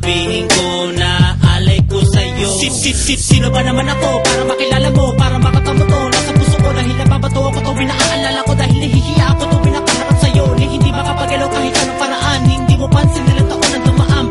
sasabihin ko na alay ko sa'yo. Sino ba naman ako para makilala mo, para makatamo to? Nasa puso ko dahil nababato ako tuwing naaalala ko, dahil nahihiya ako tuwing nakaharap sa'yo. Ni hindi makapagalaw kahit anong paraan, hindi mo pansin nilang taon na dumaan.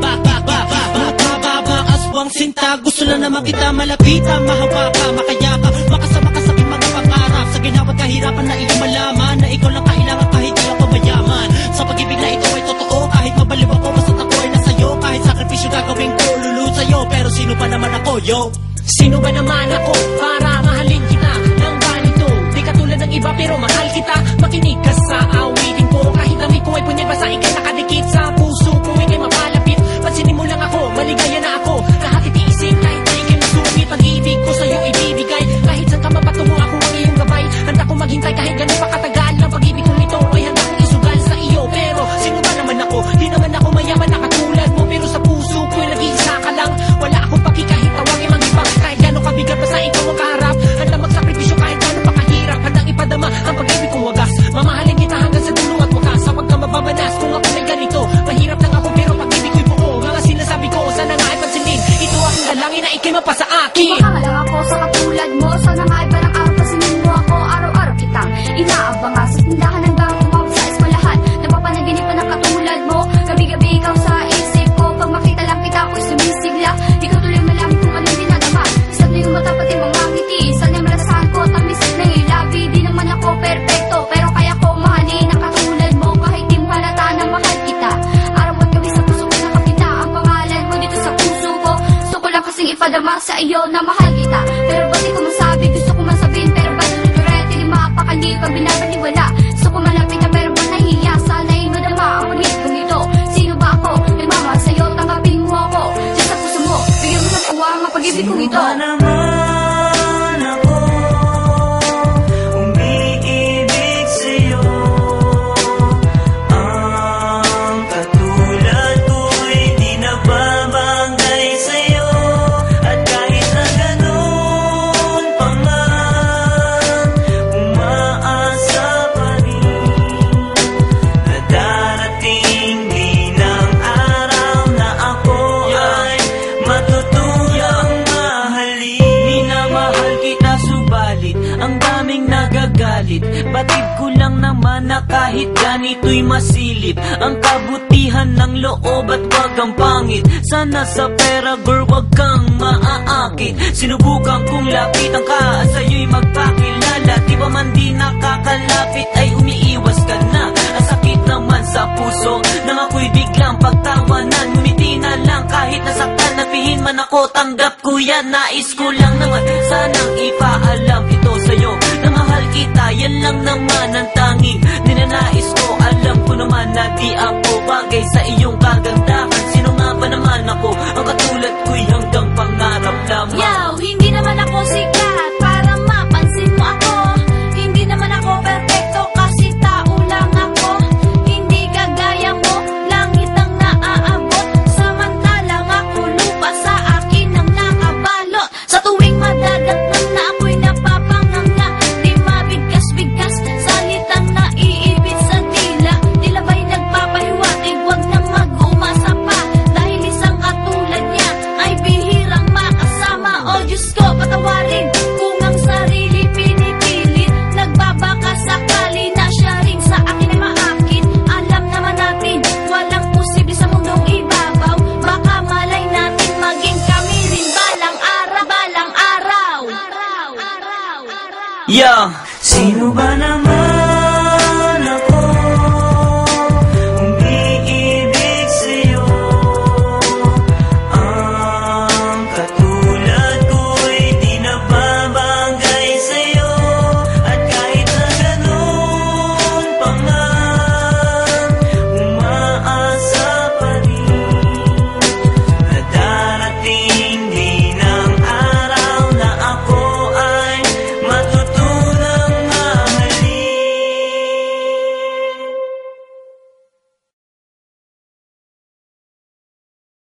Aswang sinta, gusto lang naman kita malapitan, mahawaka, makayaka, makasama ka sa aking mga pangarap. Sa ginawat kahirapan na iyong malaman na ikaw lang kailangan kahit di ako mayaman. Sa pag-ibig na ito ay totoo, kahit mabaliw ako, basta't ako ay nasa'yo. Kahit sakripisyo gagawin ko, lulod sa'yo. Pero sino ba naman ako, yo? Sino ba naman ako para mahalin kita ng ganito? Di katulad ng iba pero mahal kita. Makinig ka sa awitin ko, kahit dami ko ay punyan, basta ikay nakadikit sa puso ko, ikay mapalapit. Pansinin mo lang ako, maligaya na ako. Lahat itiisin kahit na ikay masungit. Pag-ibig ko sa'yo ibibigay, kahit saan ka mapatungo ako ang iyong gabay. Handa kong maghintay kahit ganun pa katagal. Ang pag-ibig kong ito ay handa kong isugal sa iyo. Pero sino ba naman ako? Di naman ako mayaman na katulad mo, pero sa puso ko ay nag-iisa ka lang. Wala akong paki kahit tawagin mang iba, kahit gano'ng kabigat pa sa ikaw ang kaharap. Handa magsakripisyo kahit gano'ng pakahirap. Handang ipadama ang pag-ibig kong wagas. Mamahalin kita hanggang sa dulo at wakas. Huwag ka mabamanas kung ako may ganito. Mahirap lang ako pero pag-ibig ko'y buo. Mga sinasabi ko, sana nga ay pansinin. Ito aking dalangin na ikay mapasa akin. Mahal lang ako sa katulad mo, sana nga ay parang araw pasinin mo ako. Araw-araw kitang inaabang sa tindahan hanggang umabot sa eskwelahan. Napapanaginip na ng katulad mo, gabi-gabi ikaw sa isip ko. Pag makita lang kita ako'y sumisigla. Di ko tuloy malamin kung anong dinadama. Isang linggo matapat yung mga ngiti, sana malasahan ko tamis na ilabi. Di naman ako perfecto, pero kaya ko mahalin na katulad mo. Kahit di mo halata na mahal kita, araw at gabi sa puso ko nakapita ang pangalan mo dito sa puso ko. Gusto ko lang kasing ipadama sa iyo na mahal kita, pero ba't di ko masabi? Gusto ko masabihin pero ba't tuloy di mapakali pag binabaliwala. Gusto ko malapit na pero ba't nahihiya? Sana'y madama ang pag-ibig kong ito. Sino ba ako? Nagmamahal sa'yo, tanggapin mo ako. Diyan sa puso mo, bigyan mo ng uwang ang pag-ibig kong ito. Ang daming nagagalit, batid ko lang naman na kahit ganito'y masilip ang kabutihan ng loob at wag ang pangit. Sana sa pera girl wag kang maaakit. Sinubukan kong lapitan ka, sa'yo'y magpakilala. Di ba man di nakakalapit ay umiiwas ka na. Ang sakit naman sa puso nang ako'y biglang pagtawanan. Ngumiti na lang kahit nasaktan, napihin man ako, tanggap ko yan. Nais ko lang naman sanang ipaalam ito sa'yo na mahal kita, yan lang naman ang tanging ninanais ko. Alam ko naman na di ako bagay sa iyong kagandahan. Sino nga ba naman ako? Ang katulad ko'y hanggang pangarap lamang. Yo, hindi naman ako sikat para mapansin mo ako. Hindi naman ako perfecto kasi tao lang ako. Hindi kagaya mo, langit ang naaabot. Samantalang ako lupa, sa akin ang nakabalot. Sa tuwing madadatnan na ako'y napapanganga. Di mabigkas-bigkas, salitang naiibig sa dila. Tila ba'y nagpapahiwatig, wag na mag-umasa pa. Dahil isang katulad niya ay bihirang makasama. O Diyos ko, patawarin kung ang sarili pinipilit. Nagbabaka sakali na siya rin sa akin ay maakin. Alam naman natin, walang posible sa mundong ibabaw. Baka malay natin maging kami rin balang araw. Yeah,